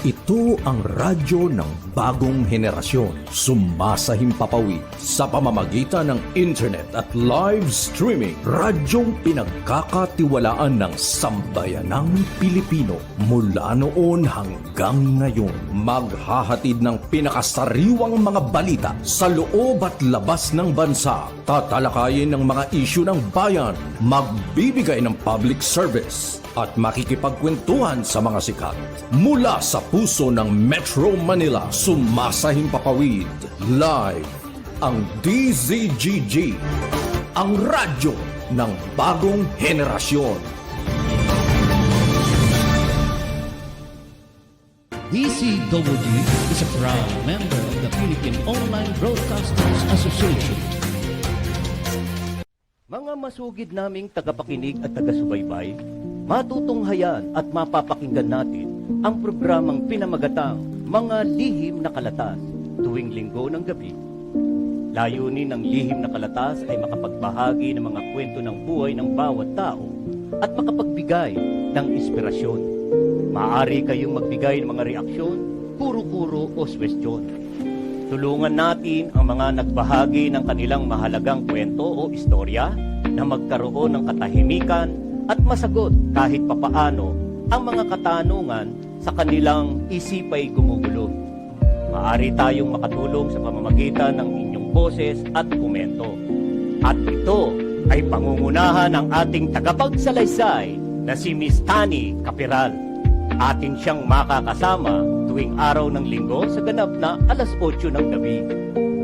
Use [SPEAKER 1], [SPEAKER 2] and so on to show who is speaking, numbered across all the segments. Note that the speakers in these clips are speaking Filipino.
[SPEAKER 1] Ito ang radyo ng bagong henerasyon. Sumasahimpapawid sa pamamagitan ng internet at live streaming. Radyong pinagkakatiwalaan ng sambayanang Pilipino. Mula noon hanggang ngayon, maghahatid ng pinakasariwang mga balita sa loob at labas ng bansa. Tatalakayin ng mga isyu ng bayan. Magbibigay ng public service at makikipagkwentuhan sa mga sikat. Mula sa puso ng Metro Manila, sumasahimpapawid. Live ang DZGG, ang radyo ng bagong henerasyon.
[SPEAKER 2] DZGG is a proud member of the Philippine Online Broadcasters Association.
[SPEAKER 3] Mga masugid naming tagapakinig at taga-subaybay, matutunghayan at mapapakinggan natin ang programang pinamagatang Mga Lihim na Kalatas tuwing linggo ng gabi. Layunin ng Lihim na Kalatas ay makapagbahagi ng mga kwento ng buhay ng bawat tao at makapagbigay ng inspirasyon. Maaari kayong magbigay ng mga reaksyon, kuro-kuro o suwestyon. Tulungan natin ang mga nagbahagi ng kanilang mahalagang kwento o istorya na magkaroon ng katahimikan at masagot kahit papaano ang mga katanungan sa kanilang isipay gumugulo. Maaari tayong makatulong sa pamamagitan ng inyong boses at komento. At ito ay pangungunahan ng ating tagapagsalaysay na si Miss Tani Capiral. Atin siyang makakasama tuwing araw ng linggo sa ganap na alas 8 ng gabi.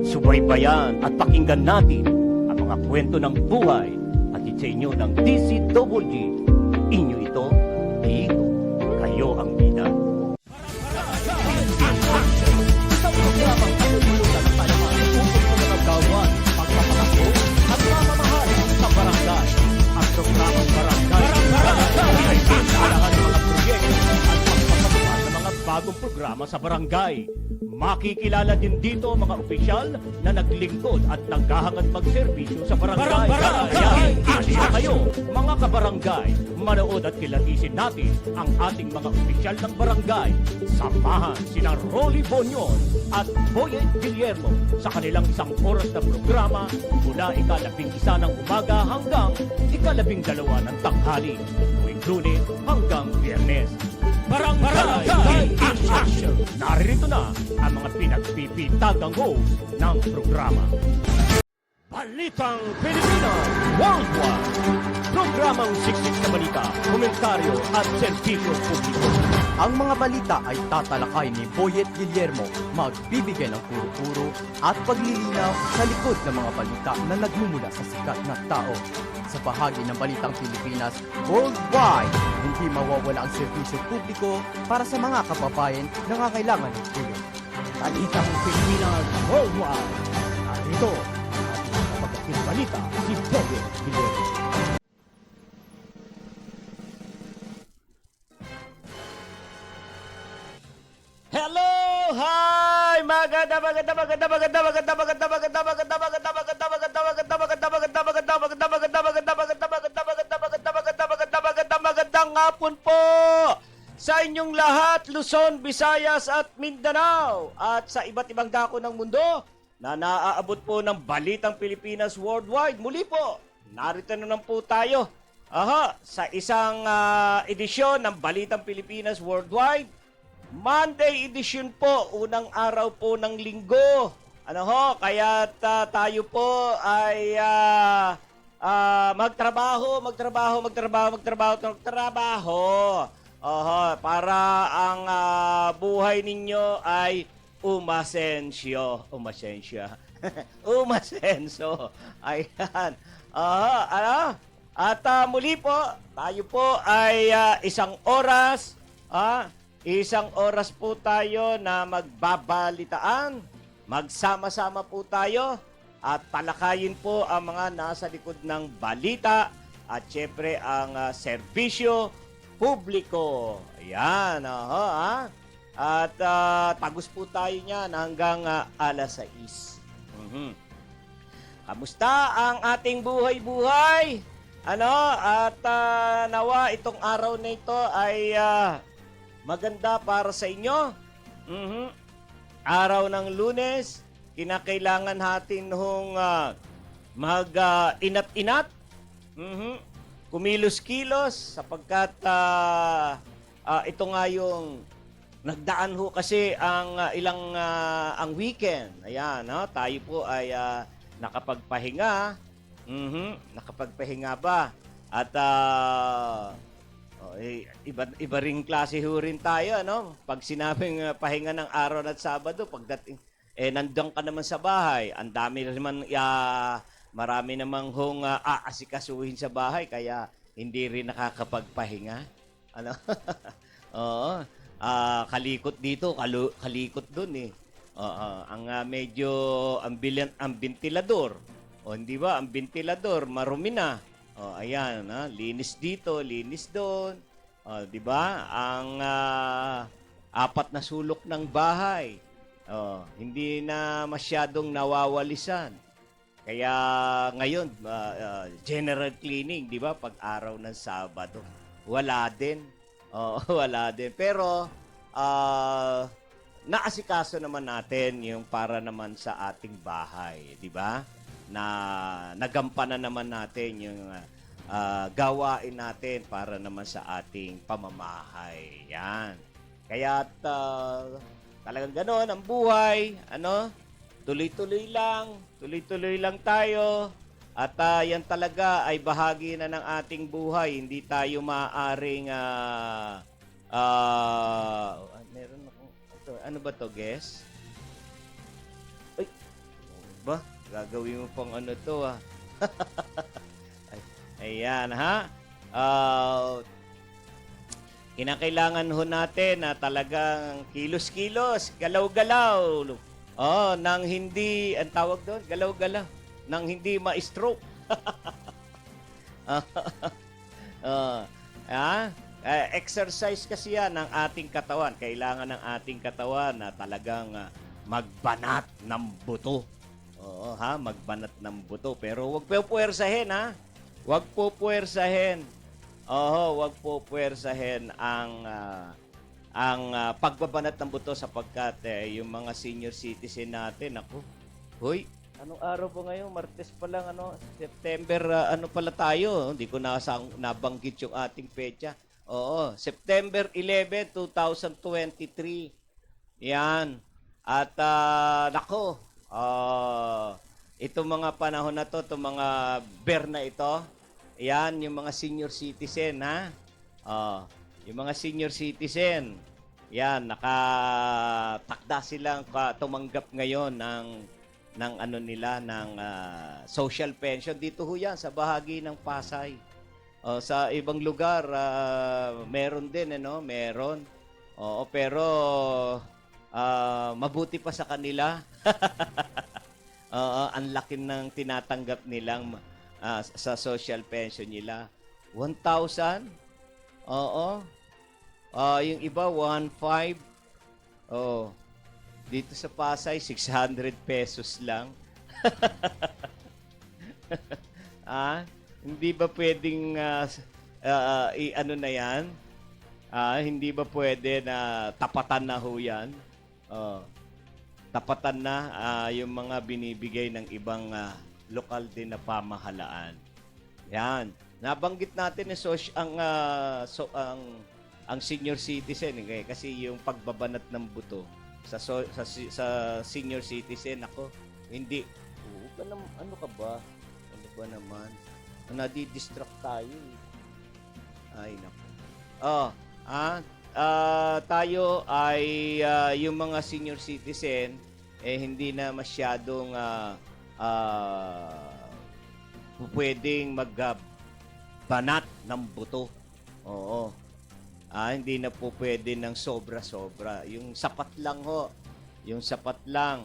[SPEAKER 3] Subaybayan at pakinggan natin ang mga kwento ng buhay at sa inyo ng DZGG. Inyo ito, dito, kayo ang bida. Isang programang katutulutan ng palaman upang magagawan, pagpapakaso at mamamahal sa barangay. Ang programang barangay ay pinalahan ng mga proyekto at pagpapagawa ng mga bagong programa sa barangay. Makikilala din dito ang mga opisyal na naglingkod at naghahangad magserbisyo sa barangay. Kaya, halina kayo, mga kabarangay, manood at kilatisin natin ang ating mga opisyal ng barangay. Samahan sina Rolly Bonyon at Boyet Guillermo sa kanilang isang oras na programa mula ika-11 ng umaga hanggang ika-12 ng tanghali, tuwing Lunes hanggang Biyernes. Barangay in Action! Narito na ang mga pinagpipintagang host ng programa. Balitang Pilipino Worldwide! Programang siksik sa balita, komentaryo at serbisyo publiko.
[SPEAKER 4] Ang mga balita ay tatalakay ni Boyet Guillermo, magbibigay ng puro-puro at paglilinaw sa likod ng mga balita na nagmumula sa sikat na tao. Sa bahagi ng Balitang Pilipinas Worldwide, hindi mawawala ang serbisyo publiko para sa mga kababayan na nangangailangan ng tulong.
[SPEAKER 2] Balitang Pilipinas Worldwide. Narito ang ating balita si Boyet Guillermo.
[SPEAKER 3] Hello! Hi! Magandang hapon po sa inyong lahat, Luzon, Visayas at Mindanao at sa iba't ibang dako ng mundo na naaabot po ng Balitang Pilipinas Worldwide. Muli po, narito na naman po tayo sa isang edisyon ng Balitang Pilipinas Worldwide. Monday edition po, unang araw po ng linggo. Kaya tayo po ay magtrabaho para ang buhay ninyo ay umasenso. Ayan. At muli po, tayo po ay isang oras po tayo na magbabalitaan. Magsama-sama po tayo at talakayin po ang mga nasa likod ng balita at syempre ang serbisyo publiko. Ayan, At tagus po tayo niyan hanggang alas 6. Kamusta ang ating buhay-buhay? At nawa itong araw na ito ay
[SPEAKER 5] maganda para sa inyo. Mhm. Araw ng Lunes, kinakailangan natin hong mag-inat-inat. Mhm. Kumilos-kilos sapagkat ito nga yung nagdaan ho kasi ang ang weekend. Ayan, no? Tayo po ay nakapagpahinga. Nakapagpahinga ba? At iba ring klase ho rin tayo, no? Pag sinabing pahinga ng araw at Sabado, pagdating nandoon ka naman sa bahay, ang dami naman marami namang hong aasikasuhin sa bahay kaya hindi rin nakakapagpahinga. Ano? Oo. Kalikot dito, kalikot dun eh. Ang medyo ang ventilador. O hindi ba? Ang ventilador marumi na. Ayan, linis dito, linis doon. Di ba? Ang apat na sulok ng bahay. Hindi na masyadong nawawalisan. Kaya ngayon, general cleaning, di ba? Pag araw ng Sabado. Wala din. Wala din. Pero, naasikaso naman natin yung para naman sa ating bahay. Di ba? Na nagampanan naman natin yung gawain natin para naman sa ating pamamahay. Yan. Kaya talagang gano'n ang buhay. Ano? Tuloy-tuloy lang tayo. At yan talaga ay bahagi na ng ating buhay. Hindi tayo maaaring meron akong ano ba to, guess? Ay, ano ba? Gagawin mo pang ano to, Ayan, ha? Kinakailangan ho natin na talagang kilos-kilos, galaw-galaw. Nang hindi, ang tawag doon, galaw-galaw. Nang hindi ma-stroke. Exercise kasi yan ng ating katawan. Kailangan ng ating katawan na talagang magbanat ng buto. Magbanat ng buto. Pero huwag po puwersahin, ha? Huwag po puwersahin. Huwag po puwersahin ang pagbabanat ng buto sapagkat yung mga senior citizen natin, hoy, anong araw po ngayon? Martes pa lang, September, pala tayo? Hindi ko nabanggit yung ating petsa. September 11, 2023. Yan. At, itong mga panahon na to, itong mga na ito, yan, yung mga senior citizen, ha? Yung mga senior citizen, yan, nakatakda silang tumanggap ngayon ng social pension. Dito ho yan, sa bahagi ng Pasay. Sa ibang lugar, meron din, meron. Pero mabuti pa sa kanila. Ang laki ng tinatanggap nilang sa social pension nila. 1,000? Yung iba, 1,500. Dito sa Pasay, 600 pesos lang. Hindi ba pwedeng ano na yan? Hindi ba pwede na tapatan na ho yan? Tapatan na yung mga binibigay ng ibang lokal din na pamahalaan. Yan. Nabanggit natin ang senior citizen kasi yung pagbabanat ng buto sa senior citizen hindi ano ka ba naman nadi-distract tayo ay nako tayo ay yung mga senior citizen hindi na masyadong pwedeng magbanat ng buto. Hindi na po pwede ng sobra-sobra. Yung sapat lang ho. Yung sapat lang.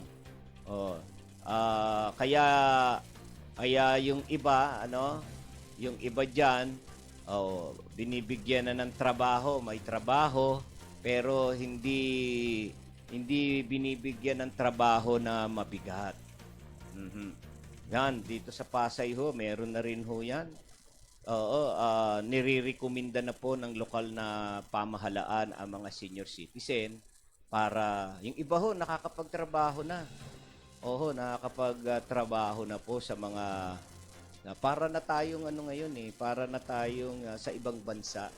[SPEAKER 5] Kaya yung iba, yung iba dyan, binibigyan na ng trabaho, may trabaho, pero hindi binibigyan ng trabaho na mabigat. Yan, dito sa Pasay ho, meron na rin ho yan. Oo, nire-recommenda na po ng lokal na pamahalaan ang mga senior citizen para yung iba ho nakakapagtrabaho na. Oo, nakakapagtrabaho na po sa mga para na tayong ano ngayon para na tayong sa ibang bansa.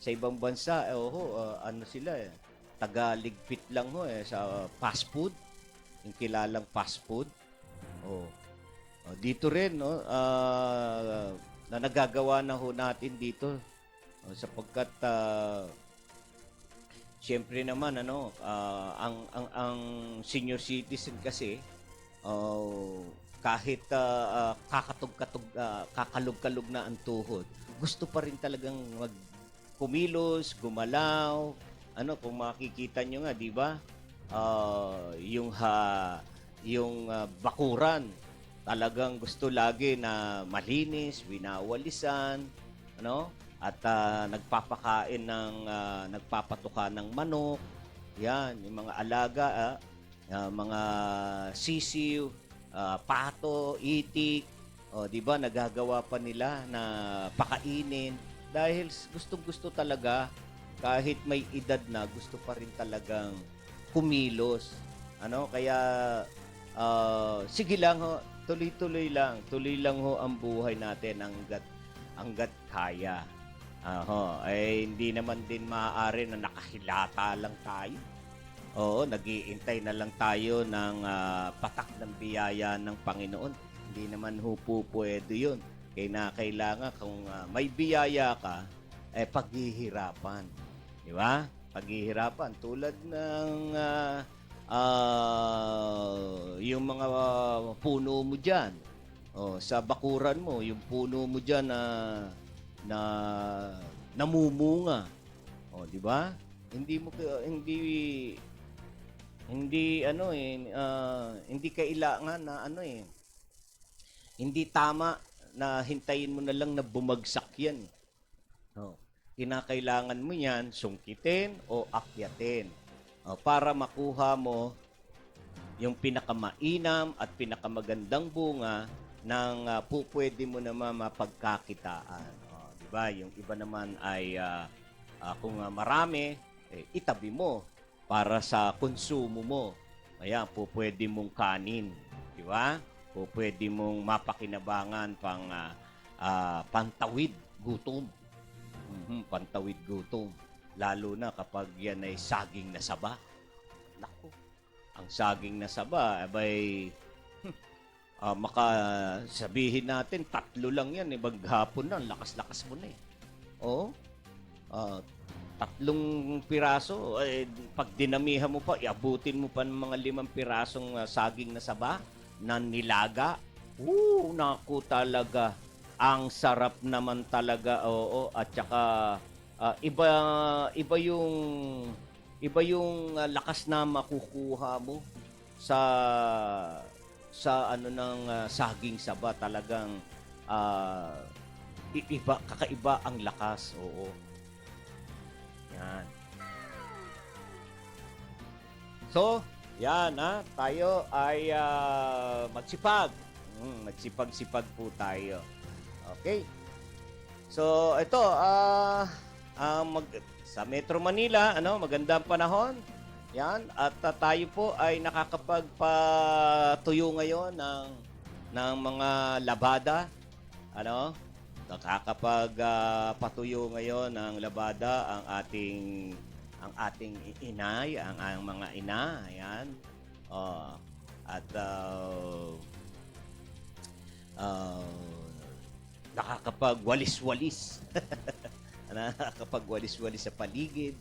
[SPEAKER 5] Sa ibang bansa, ano sila tagaligpit lang ho sa fast food, yung kilalang fast food. Oh. Dito rin no, na nagagawa na ho natin dito sapagkat siyempre naman ang senior citizen kasi kahit kakalog-kalog na ang tuhod, gusto pa rin talagang kumilos, gumalaw. Kung makikita nyo nga, di ba? Yung bakuran, talagang gusto lagi na malinis, winawalisan, at nagpapatuka ng manok. Yan, yung mga alaga, mga sisiw, pato, itik, di ba nagagawa pa nila na pakainin dahil gustong-gusto talaga kahit may edad na gusto pa rin talagang kumilos. Kaya sige lang ho, tuloy lang ho ang buhay natin hangga't kaya. Hindi naman din maaari na nakahilata lang tayo. Oo, nag-iintay na lang tayo ng patak ng biyaya ng Panginoon. Hindi naman ho po pwede yun. Kailangan kung may biyaya ka, paghihirapan. Di ba? Paghihirapan. Tulad ng yung mga puno mo dyan. Sa bakuran mo, yung puno mo dyan na namumunga. Di ba? Hindi kailangan na hindi tama na hintayin mo na lang na bumagsak yan. Kinakailangan mo yan sungkitin o akyatin para makuha mo yung pinakamainam at pinakamagandang bunga ng pwede mo naman mapagkakitaan. Diba? Yung iba naman ay kung marami, itabi mo para sa konsumo mo. Ayan, pwede mong kanin. Di ba? Pwede mong mapakinabangan pantawid gutom. Pantawid gutom. Lalo na kapag yan ay saging na saba. Naku, ang saging na saba, sabihin natin, 3 lang yan. Maghapon na, lakas-lakas mo na Oo. 3 piraso, pag dinamihan mo pa, iabutin mo pa ng mga 5 pirasong saging na saba na nilaga. Naku talaga. Ang sarap naman talaga, oo. At saka, iba yung lakas na makukuha mo sa ng saging saba. Talagang kakaiba ang lakas, oo. Yan. So, yan tayo ay magsipag. Magsipag-sipag po tayo. Okay? So, ito, sa Metro Manila, magandang panahon. Yan, at tayo po ay nakakapagpatuyo ngayon ng mga labada. Nakakapagpatuyo ngayon ng labada ang ating inay, ang mga ina, ayan. Nakakapagwalis-walis. Nakakapagwalis-walis sa paligid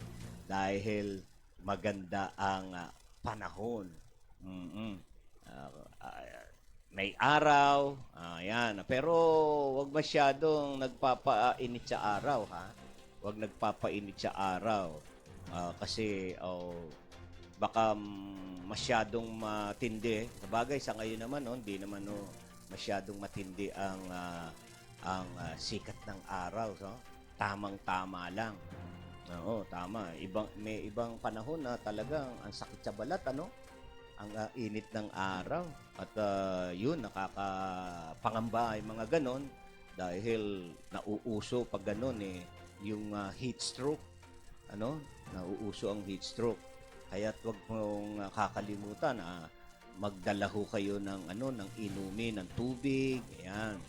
[SPEAKER 5] dahil maganda ang panahon. May araw, ayan. Pero wag masyadong nagpapainit sa araw, ha? Wag nagpapainit sa araw. Kasi baka masyadong matindi. Sabagay sa ngayon naman, hindi naman masyadong matindi ang sikat ng araw, so tamang-tama lang. Oo, tama. May ibang panahon na talagang ang sakit sa balat, ang init ng araw. At yun, nakakapangamba ay mga ganon dahil nauuso pag ganun yung heat stroke, ano, nauuso ang heat stroke. Kaya't wag mong kakalimutan, magdala ho kayo ng ng inumin ng tubig, ayan.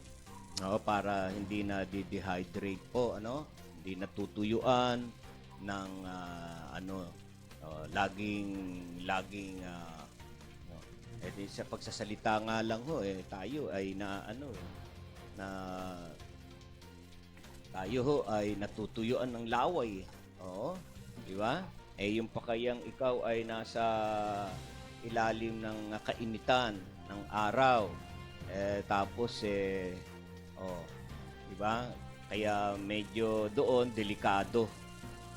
[SPEAKER 5] No, para hindi na dehydrate po, hindi natutuyuan ng laging sa pagsasalita nga lang ho tayo ay na tayo ho ay natutuyuan ng laway. Oo, di ba? Yung pakayang ikaw ay nasa ilalim ng kainitan ng araw. Tapos di ba? Kaya medyo doon delikado.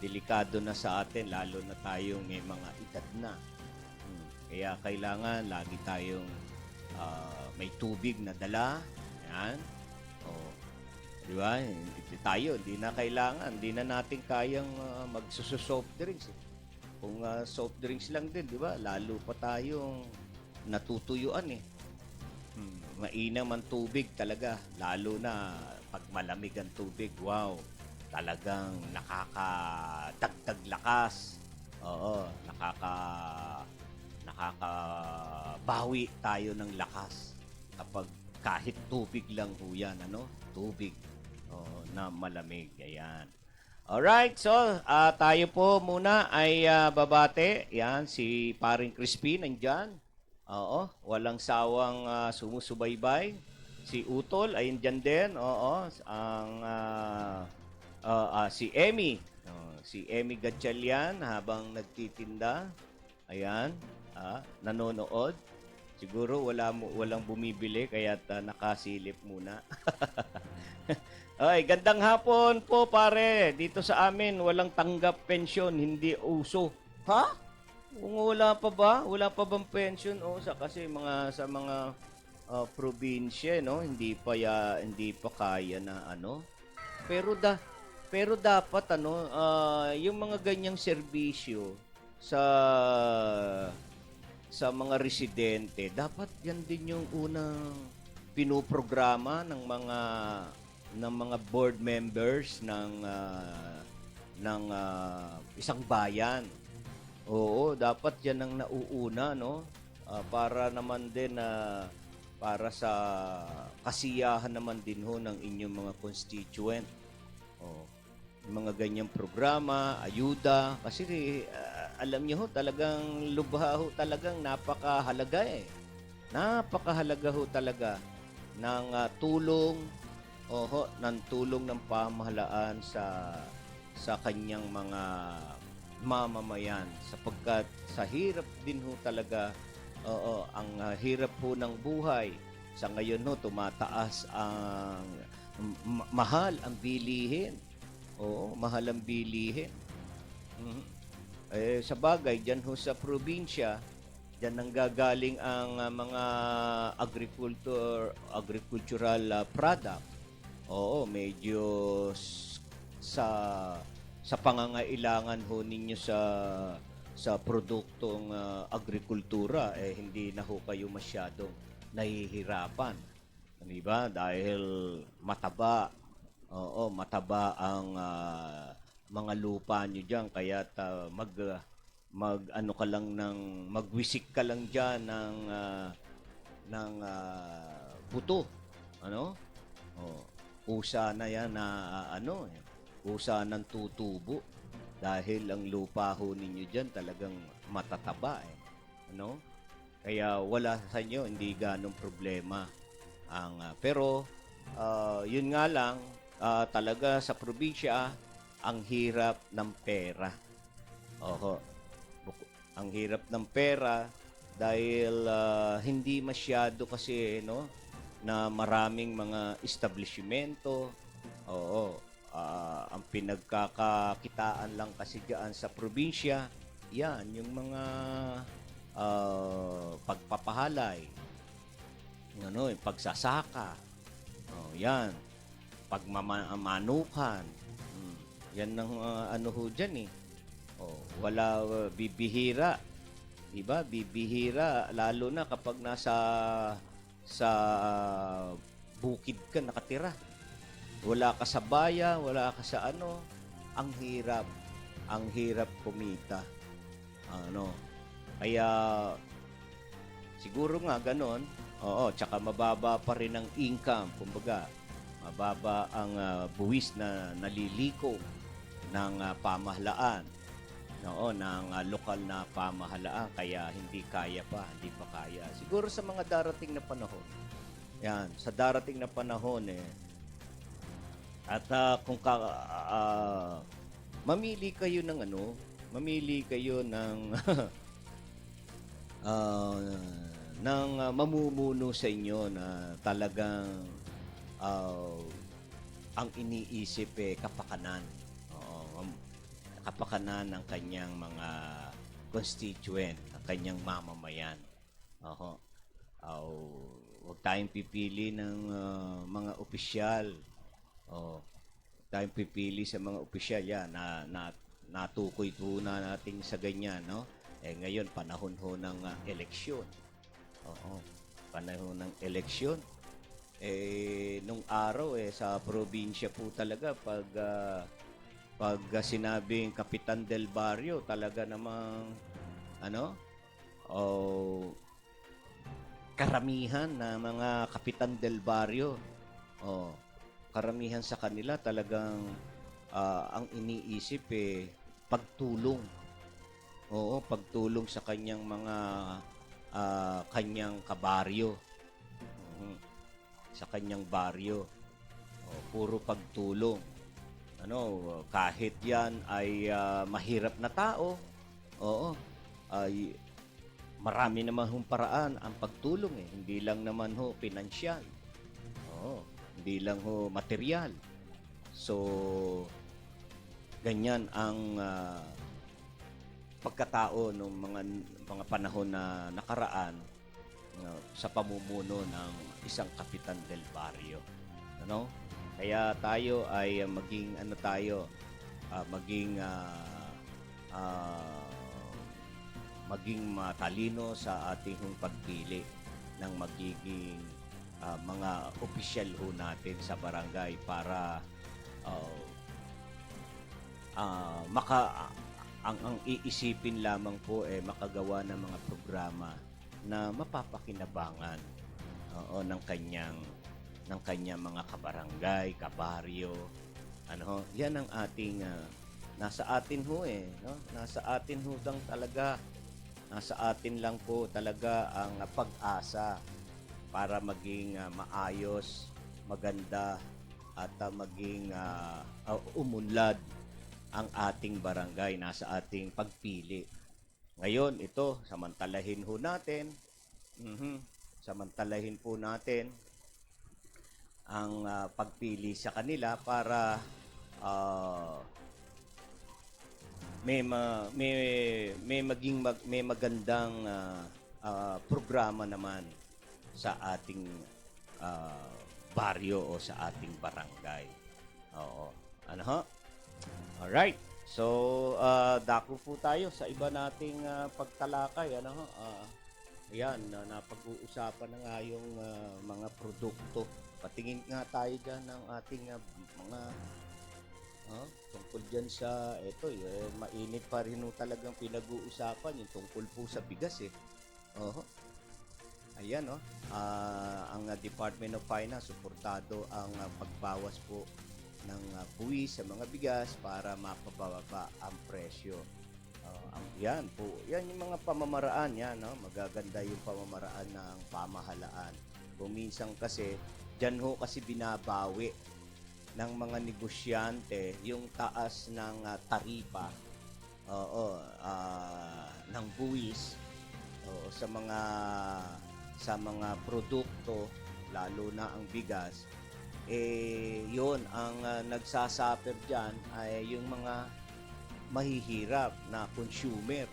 [SPEAKER 5] Delikado na sa atin lalo na tayong may mga edad na. Kaya kailangan lagi tayong may tubig na dala. Yan. Di ba? Hindi na kailangan, hindi na natin kayang magsusoft drinks. Kung soft drinks lang din, di ba? Lalo pa tayong natutuyuan Mainam ang tubig talaga. Lalo na pag malamig ang tubig. Wow! Talagang nakakadagdag lakas. Oo, nakakabawi tayo ng lakas kapag kahit tubig lang ho yan, tubig na malamig. Ayan. Alright, so tayo po muna ay babate. Yan, si Paring Crispy nandyan. Oo, walang sawang sumusubaybay. Si Utol ay nandyan din. Oo, si Emmy. Si Emmy Gatchalian habang nagtitinda. Ayan, nanonood. Siguro walang bumibili kaya nakasilip muna. Ay, gandang hapon po pare. Dito sa amin walang tanggap pensyon, hindi uso. Ha? Kung wala pa ba? Wala pa bang pension? Kasi sa mga probinsya, hindi pa kaya na Pero dapat yung mga ganyang serbisyo sa mga residente, dapat yan din yung unang pinoprograma ng mga board members ng isang bayan. Oo, dapat yan ang nauuna, para naman din para sa kasiyahan naman din ho ng inyong mga constituent. Yung mga ganyang programa, ayuda, kasi alam niyo ho, talagang lubha ho, talagang napakahalaga Napakahalaga ho talaga ng tulong ng pamahalaan sa kanyang mga mamamayan, sapagkat sa hirap din ho talaga, ang hirap ho ng buhay. Sa ngayon ho, tumataas ang mahal ang bilihin. Oo, mahal ang bilihin. Sa bagay, dyan ho sa probinsya, dyan nanggagaling ang mga agricultural product. Oo, medyo sa pangangailangan ho ninyo sa produktong agrikultura, hindi na ho kayo masyadong nahihirapan. Di ba? Dahil mataba. Oo, mataba ang mga lupa nyo dyan. Kaya magwisik ka lang dyan ng buto. Usa na yan usa ng tutubo. Dahil ang lupa ho ninyo dyan talagang matataba. Kaya wala sa inyo, hindi ganong problema. Pero, yun nga lang, talaga sa probinsya, ang hirap ng pera. Ang hirap ng pera dahil hindi masyado kasi na maraming mga establishmento. Ang pinagkakakitaan lang kasi diyan sa probinsya, yan yung mga pagpapahalay, yung pagsasaka, yan, pagmamanukan. Yan ang ho dyan wala, bibihira. Diba? Bibihira, lalo na kapag nasa sa bukid ka nakatira. wala ka sa bayan, wala ka sa ano, ang hirap kumita. Ano, kaya siguro nga ganon, oo, tsaka mababa pa rin ang income, kumbaga, mababa ang buwis na naliliko ng pamahalaan, no, ng lokal na pamahalaan, kaya hindi pa kaya. Siguro sa mga darating na panahon, yan, sa darating na panahon at mamili kayo ng mamumuno sa inyo na talagang ang iniisip kapakanan. Oo, kapakanan ng kanyang mga constituent, ng kanyang mamamayan. Oo. Huwag tayong pipili ng mga opisyal. Oh, tayong pipili sa mga opisyal yan na natukoy po na natin sa ganyan, no? Ngayon panahon ho ng eleksyon. Oo. Panahon ng eleksyon. Nung araw sa probinsya po talaga pag sinabing Kapitan del Barrio, talaga namang karamihan na mga Kapitan del Barrio. Oh, karamihan sa kanila talagang ang iniisip pagtulong. Oo, pagtulong sa kanyang mga kanyang kabaryo. Sa kanyang baryo. Puro pagtulong. Kahit yan ay mahirap na tao, oo, ay marami naman hong paraan ang pagtulong Hindi lang naman ho pinansyal. Oo. Hindi lang ho material. So, ganyan ang pagkatao ng mga panahon na nakaraan sa pamumuno ng isang Kapitan del Barrio. Kaya tayo ay maging matalino sa ating pagpili ng magiging mga opisyal ho natin sa barangay para ang iisipin lamang po makagawa ng mga programa na mapapakinabangan ng kanyang mga kabarangay, kabaryo. Yan ang ating nasa atin ho no? Nasa atin ho lang talaga. Nasa atin lang po talaga ang pag-asa para maging maayos, maganda, at maging umunlad ang ating barangay. Nasa ating pagpili. Ngayon, ito, samantalahin ho natin. Samantalahin po natin ang pagpili sa kanila para may magandang programa naman sa ating baryo o sa ating barangay. Oo. Alright. So, dako po tayo sa iba nating pagtalakay. Ayan, napag-uusapan na nga yung mga produkto. Patingin nga tayo dyan ng ating mga tungkol dyan sa mainit pa rin talagang pinag-uusapan yung tungkol po sa bigas Ayan ang Department of Finance suportado ang pagbawas po ng buwis sa mga bigas para mapababa ang presyo. Yan po, yan yung mga pamamaraan magaganda yung pamamaraan ng pamahalaan. Kung minsan kasi dyan kasi binabawi ng mga negosyante yung taas ng taripa ng buwis sa mga produkto, lalo na ang bigas. Yun ang nagsasuffer dyan ay yung mga mahihirap na consumer.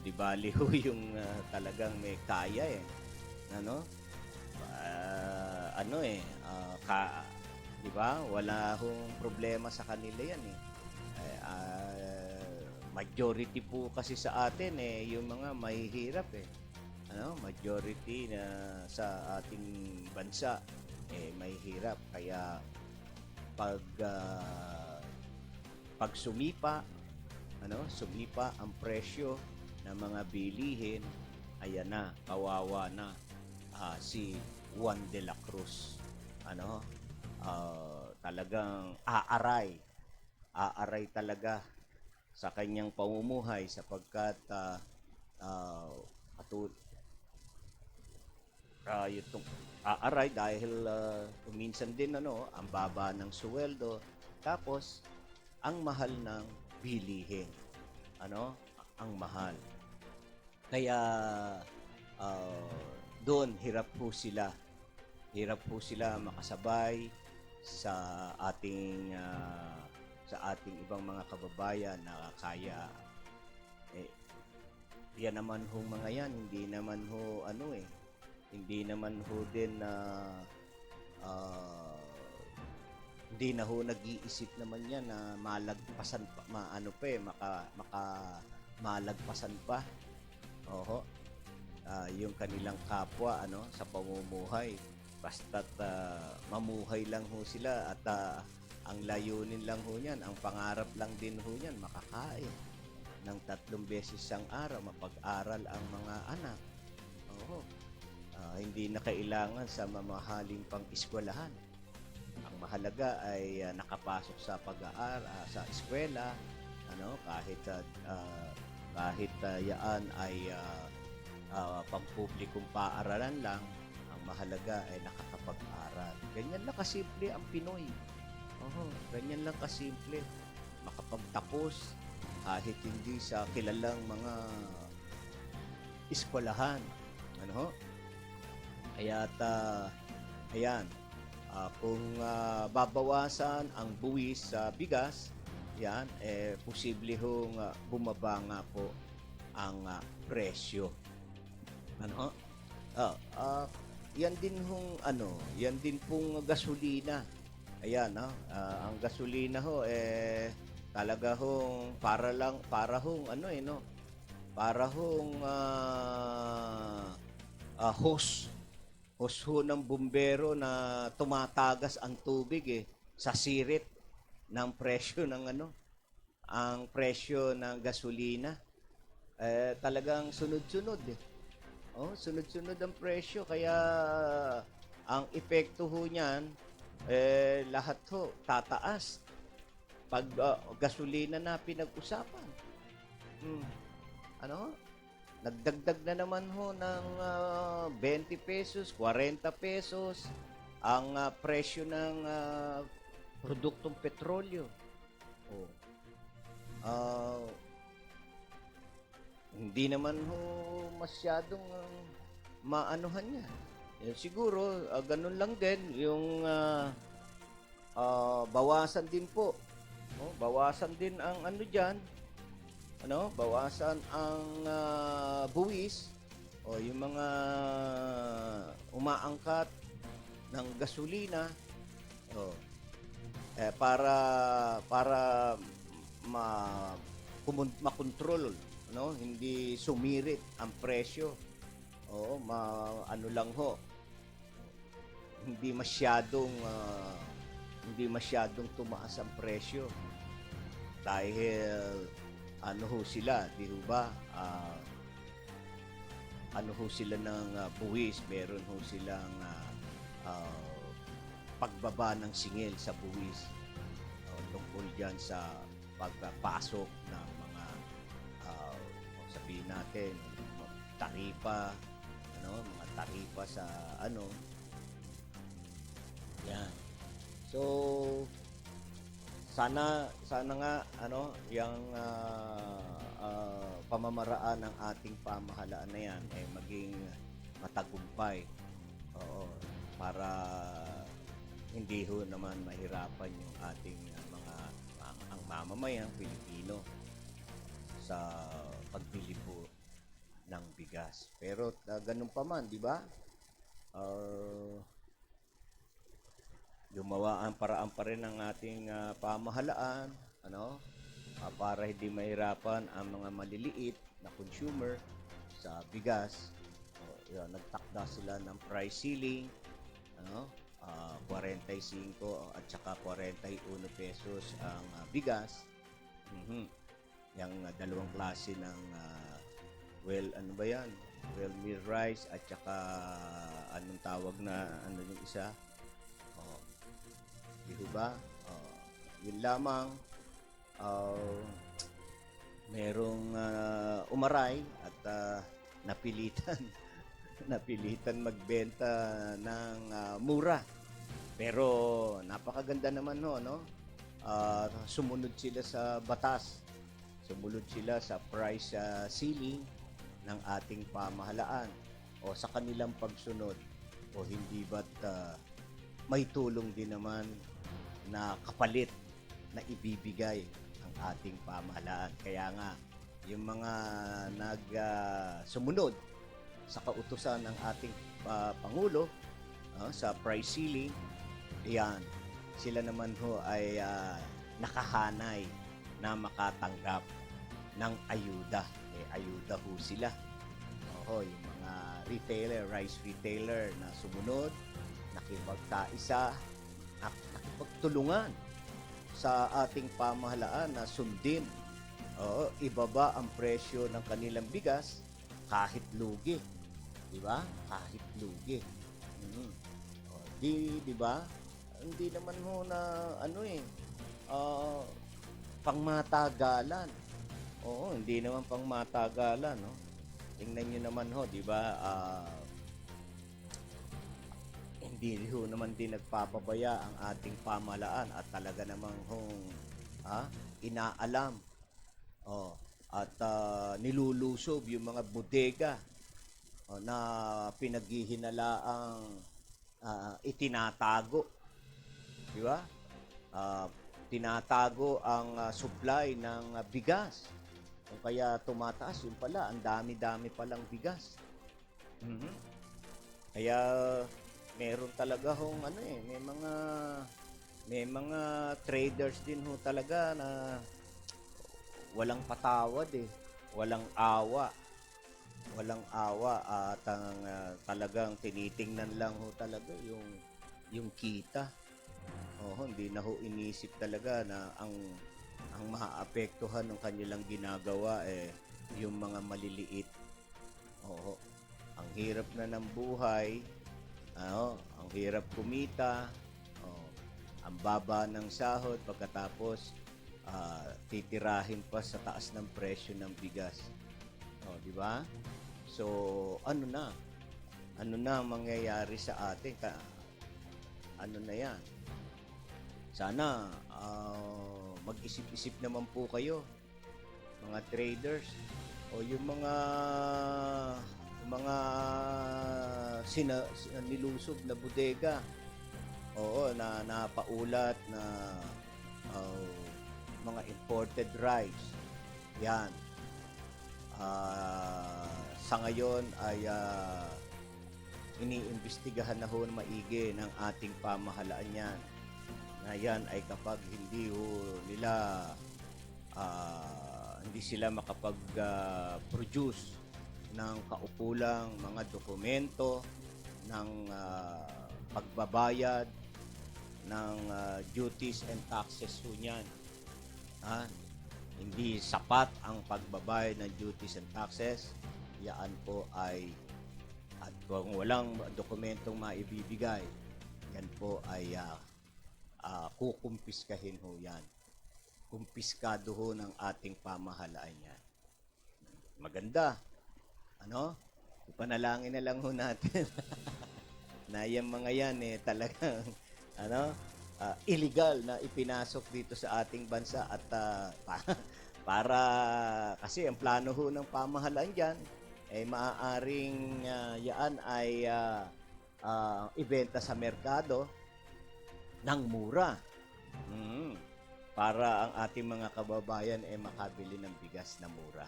[SPEAKER 5] Di bali ho yung talagang may kaya di ba? Wala hong problema sa kanila yan majority po kasi sa atin yung mga mahihirap majority na sa ating bansa may hirap. Kaya pag pag sumipa ang presyo ng mga bilihin, ayan na, kawawa na si Juan de la Cruz. Talagang aaray talaga sa kanyang pamumuhay sapagkat itong aaray dahil minsan din ang baba ng suweldo, tapos ang mahal ng bilihin, ang mahal. Kaya doon hirap po sila makasabay sa ating ibang mga kababayan na kaya yan naman ho mga yan, hindi naman ho din na hindi na ho nag-iisip naman yan na malagpasan pa, malagpasan pa. Oho. Yung kanilang kapwa sa pamumuhay. Basta't mamuhay lang ho sila at ang layunin lang ho niyan, ang pangarap lang din ho niyan, makakain ng 3 beses sa araw, mapag-aral ang mga anak. Oo. Hindi na kailangan sa mamahaling pang-eskwelahan. Ang mahalaga ay nakapasok sa pag-aaral sa eskwela, kahit yaan ay pampublikong paaralan lang, ang mahalaga ay nakakapag-aral. Ganyan lang kasimple ang Pinoy. Ganyan lang kasimple. Makapagtapos kahit hindi sa kilalang mga eskwelahan. Kaya't ayan, kung babawasan ang buwis sa bigas, yan, posible hong bumaba nga po ang presyo. Yan din pong gasolina. Ayan, ang gasolina ho talaga hong para hong hose ho ng bumbero na tumatagas ang tubig sa sirit ng presyo ang presyo ng gasolina. Talagang sunod-sunod sunod-sunod ang presyo, kaya ang epekto ho niyan lahat ho tataas pag gasolina na pinag-usapan. Nagdagdag na naman ho ng 20 pesos, 40 pesos ang presyo ng produktong petrolyo. Hindi naman ho masyadong maanuhan yan. Siguro, ganun lang din yung bawasan din po. Bawasan din ang dyan. Bawasan ang buwis o yung mga umaangkat ng gasolina para makontrol, hindi sumirit ang presyo. Lang ho, hindi masyadong tumaas ang presyo dahil sila, di ba? Sila ng buwis, meron ho silang pagbaba ng singil sa buwis tungkol dyan sa pagpasok ng mga sabihin natin taripa, mga taripa sa yan. So sana nga yung pamamaraan ng ating pamahalaan na yan ay maging matagumpay. Para hindi ho naman mahirapan yung ating ang mamamayang Pilipino sa pagbili po ng bigas. Pero ganun pa man, di ba? Gumawa ang paraan pa rin ng ating pamahalaan para hindi mahirapan ang mga maliliit na consumer sa bigas. Nagtakda sila ng price ceiling 45 at saka 41 pesos ang bigas. Mhm. Yung dalawang klase ng ano ba yan? Well meal rice at saka anong tawag na ano yung isa? Oh, di ba? Yun lamang. Uh, Merong umaray at napilitan napilitan magbenta ng mura. Pero napakaganda naman no. Sumunod sila sa batas. Sumunod sila sa price ceiling ng ating pamahalaan o sa kanilang pagsunod o hindi ba't may tulong din naman na kapalit na ibibigay ang ating pamahalaan. Kaya nga, yung mga sumunod sa kautusan ng ating Pangulo sa price ceiling, yan, sila naman ho ay nakahanay na makatanggap ng ayuda. Ayuda ho sila. Yung mga retailer, rice retailer na sumunod, nakipagkaisa, nakipagtulungan sa ating pamahalaan na sundin. Ibaba ang presyo ng kanilang bigas kahit lugi. Di ba? Kahit lugi. Di ba? Hindi naman ho na pangmatagalan. Hindi naman pangmatagalan, no? Tingnan niyo naman ho, di ba? Hindi ho naman din nagpapabaya ang ating pamahalaan at talaga namang inaalam at nilulusob yung mga bodega na pinaghihinalaang itinatago, di ba? Tinatago ang supply ng bigas. Kung kaya tumataas, yun pala, ang dami-dami palang bigas. Kaya meron talaga hong may mga traders din ho talaga na walang patawad walang awa at talagang tinitingnan lang ho talaga yung kita. Hindi na ho inisip talaga na ang maaapektuhan ng kanilang ginagawa yung mga maliliit. Ang hirap na ng buhay. Ang hirap kumita, ang baba ng sahod, pagkatapos titirahin pa sa taas ng presyo ng bigas. Di ba? So, ano na ang mangyayari sa atin? Ano na yan? Sana mag-isip-isip naman po kayo, mga traders, o yung mga nilusob na bodega na napaulat na mga imported rice yan sa ngayon ay iniimbestigahan na ho na maigi ng ating pamahalaan yan na yan ay kapag hindi sila makapag-produce ng kaukulang mga dokumento ng pagbabayad ng duties and taxes ho niyan. Hindi sapat ang pagbabayad ng duties and taxes, yan po ay at kung walang dokumentong maibibigay, yan po ay kukumpiskahin ho yan. Kumpiskado ho ng ating pamahalaan yan. Maganda. Ipanalangin na lang ho natin na yung mga yan talagang illegal na ipinasok dito sa ating bansa at para kasi ang plano ho ng pamahalaan diyan ay maaaring yan ay ibenta sa merkado ng mura. Para ang ating mga kababayan ay makabili ng bigas na mura.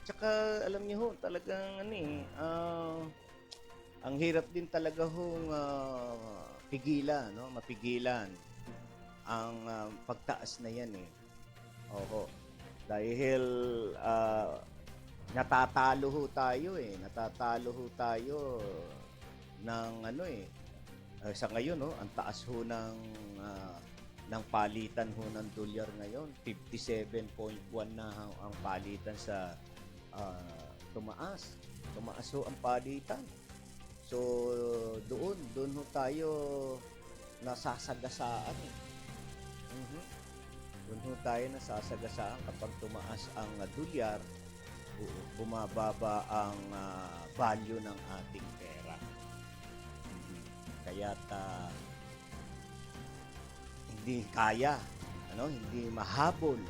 [SPEAKER 5] Tsaka alam niyo ho, talagang ang hirap din talaga hong mapigilan ang pagtaas na yan dahil natatalo ho tayo ng ano sa ngayon ang taas ho ng palitan ho ng dolyar ngayon. 57.1 na ang palitan sa tumaas. Tumaas ho ang palitan. So doon ho tayo nasasagasaan. Doon ho tayo nasasagasaan kapag tumaas ang dolyar, bumababa ang value ng ating pera. Kaya't hindi kaya, hindi mahabol.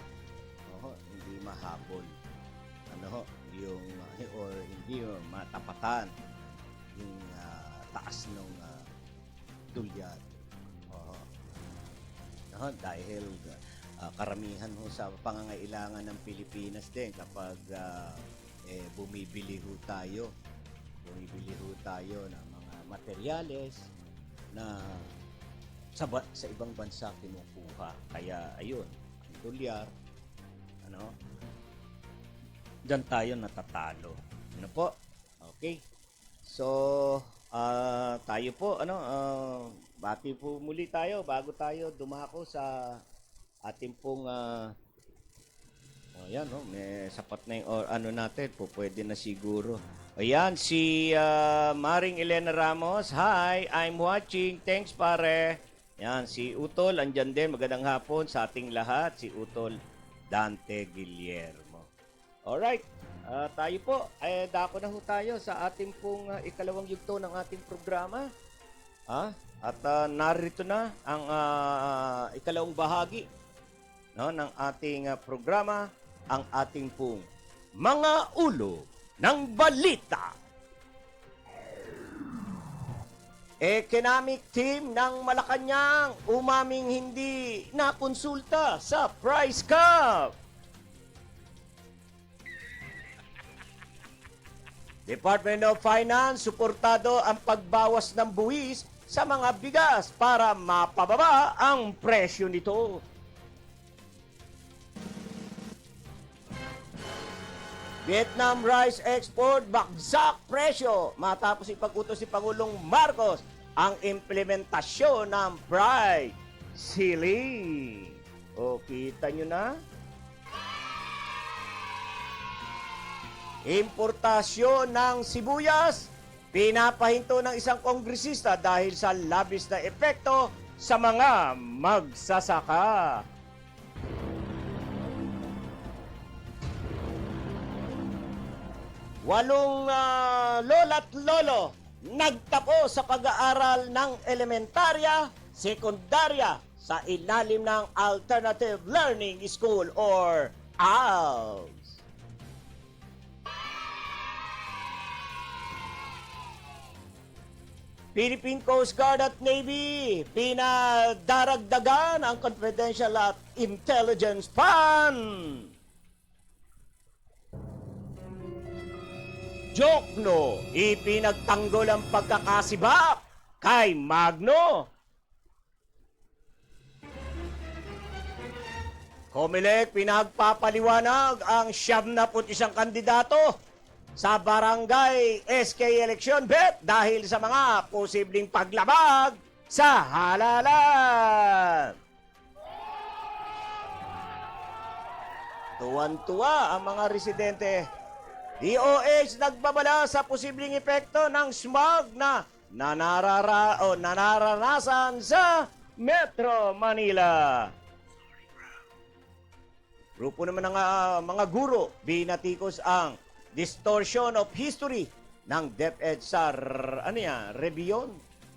[SPEAKER 5] Hindi mahabol. Yung or hindi matapatan yung taas ng dolyar. Dahil karamihan ho sa pangangailangan ng Pilipinas din kapag bumibili ho tayo ng mga materyales na sa ibang bansa kinukuha. Kaya ayun, ang dolyar, diyan tayo natatalo. Ano po? Okay. So, tayo po, bati po muli tayo bago tayo dumako sa ating pong ayan, may sapat na yung natin po, pwede na siguro. Ayan, si Maring Elena Ramos. Hi, I'm watching. Thanks, pare. Ayan, si Utol, andyan din. Magandang hapon sa ating lahat. Si Utol Dante Guillermo. Alright, tayo po. Dako na ho tayo sa ating pong ikalawang yugto ng ating programa. At narito na ang ikalawang bahagi ng ating programa, ang ating pong Mga Ulo ng Balita. Economic team ng Malacanang umaming hindi nakonsulta sa price cap. Department of Finance suportado ang pagbawas ng buwis sa mga bigas para mapababa ang presyo nito. Vietnam rice export bagsak presyo matapos ipag-utos si Pangulong Marcos ang implementasyon ng price ceiling. O, kita nyo na? Importasyon ng sibuyas, pinapahinto ng isang kongresista dahil sa labis na epekto sa mga magsasaka. Walong lola't lolo nagtapos sa pag-aaral ng elementarya, sekundarya sa ilalim ng Alternative Learning School or ALS. Philippine Coast Guard at Navy pinadaragdagan ang confidential at intelligence fund. Jokno, ipinagtanggol ang pagkakasibak kay Magno. Comelec, pinagpapaliwanag ang 71 kandidato sa barangay SK election bet dahil sa mga posibleng paglabag sa halalan. Tuwan-tuwa ang mga residente. DOH nagbabala sa posibleng epekto ng smog na nanaranasan sa Metro Manila. Grupo naman ng mga guro, binatikos ang distortion of history ng DepEd sa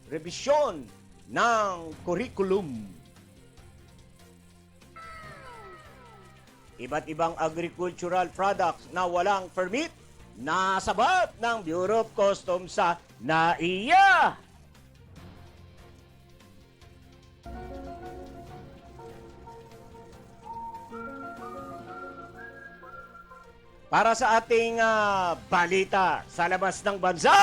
[SPEAKER 5] revision ng curriculum. Iba't ibang agricultural products na walang permit nasabat ng Bureau of Customs sa NAIA. Para sa ating balita sa labas ng bansa,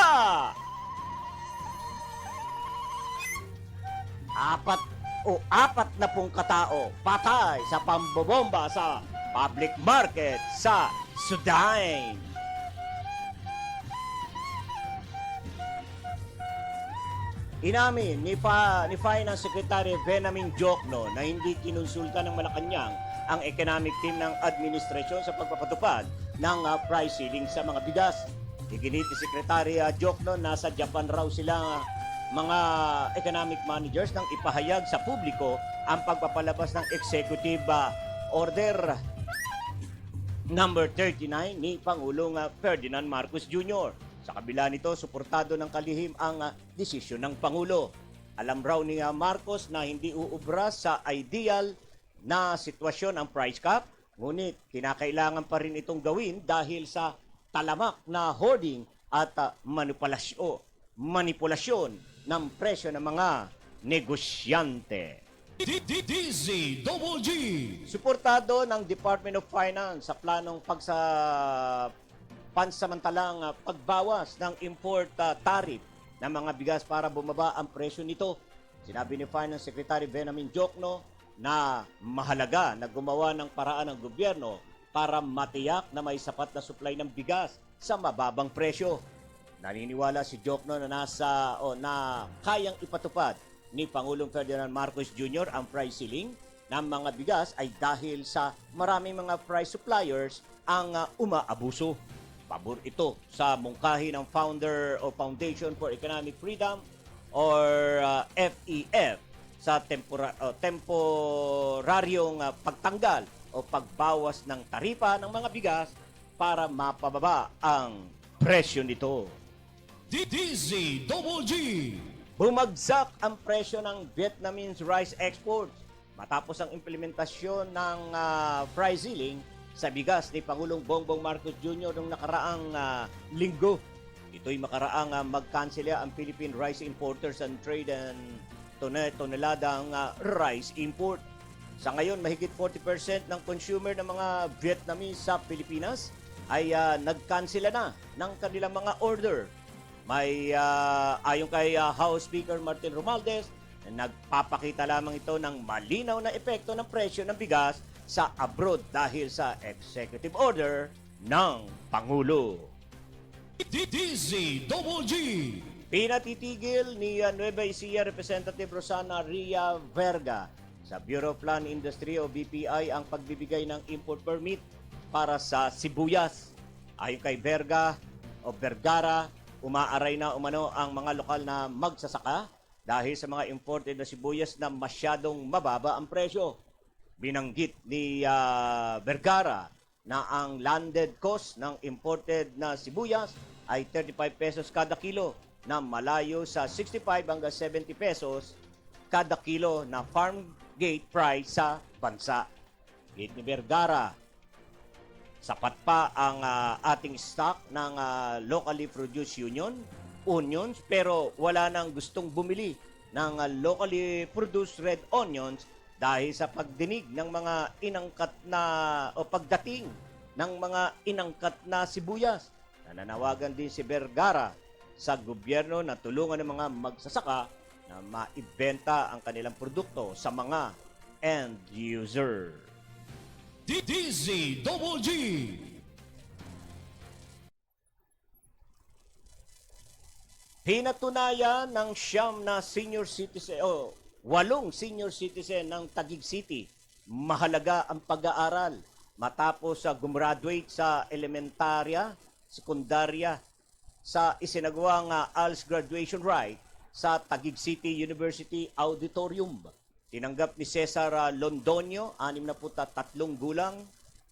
[SPEAKER 5] apat na pong katao patay sa pambobomba sa public market sa Sudan. Inamin ni Finance Secretary Benjamin Diokno na hindi kinonsulta ng Malacanang ang economic team ng administrasyon sa pagpapatupad ng price ceiling sa mga bigas. Iginit ni Secretary Diokno na sa Japan raw sila mga economic managers nang ipahayag sa publiko ang pagpapalabas ng executive order number 39 ni Pangulong Ferdinand Marcos Jr. Sa kabila nito, suportado ng kalihim ang desisyon ng Pangulo. Alam raw ni Marcos na hindi uubra sa ideal na sitwasyon ang price cap, ngunit kinakailangan pa rin itong gawin dahil sa talamak na hoarding at manipulasyon ng presyo ng mga negosyante.
[SPEAKER 2] DZWG.
[SPEAKER 5] Suportado ng Department of Finance sa planong pansamantalang pagbawas ng import tariff ng mga bigas para bumaba ang presyo nito. Sinabi ni Finance Secretary Benjamin Diokno na mahalaga na gumawa ng paraan ng gobyerno para matiyak na may sapat na supply ng bigas sa mababang presyo. Naniniwala si Diokno na na kayang ipatupad ni Pangulong Ferdinand Marcos Jr. ang price ceiling ng mga bigas ay dahil sa maraming mga price suppliers ang umaabuso. Pabor ito sa mungkahi ng founder o Foundation for Economic Freedom or FEF sa temporaryong pagtanggal o pagbawas ng taripa ng mga bigas para mapababa ang presyo nito.
[SPEAKER 2] DZWG.
[SPEAKER 5] Bumagsak ang presyo ng Vietnamese rice exports matapos ang implementasyon ng price ceiling sa bigas ni Pangulong Bongbong Marcos Jr. noong nakaraang linggo. Ito'y makaraang magkansela ang Philippine Rice Importers and Trade and toneladang rice import. Sa ngayon, mahigit 40% ng consumer ng mga Vietnamese sa Pilipinas ay nagkansela na ng kanilang mga order. May ayon kay House Speaker Martin Romualdez, nagpapakita lamang ito ng malinaw na epekto ng presyo ng bigas sa abroad dahil sa executive order ng Pangulo.
[SPEAKER 2] DZWG.
[SPEAKER 5] Pinatitigil ni Nueva Ecija Representative Rosana Ria Verga sa Bureau of Land Industry o BPI ang pagbibigay ng import permit para sa sibuyas. Ayon kay Verga o Vergara, umaaray na umano ang mga lokal na magsasaka dahil sa mga imported na sibuyas na masyadong mababa ang presyo. Binanggit ni Vergara na ang landed cost ng imported na sibuyas ay 35 pesos kada kilo na malayo sa 65 hanggang 70 pesos kada kilo na farm gate price sa bansa. Gate ni Vergara, sapat pa ang ating stock ng locally produced onions pero wala nang gustong bumili ng locally produced red onions dahil sa pagdinig ng mga inangkat na o pagdating ng mga inangkat na sibuyas. Nananawagan din si Vergara sa gobyerno na tulungan ng mga magsasaka na maibenta ang kanilang produkto sa mga end user.
[SPEAKER 2] DZWG.
[SPEAKER 5] Pinatunayan ng 8 senior citizen ng Taguig City, mahalaga ang pag-aaral matapos gumraduate sa elementarya, sekundarya sa isinagawang ALS graduation rite sa Taguig City University Auditorium. Tinanggap ni Cesar Londonio, 63 gulang,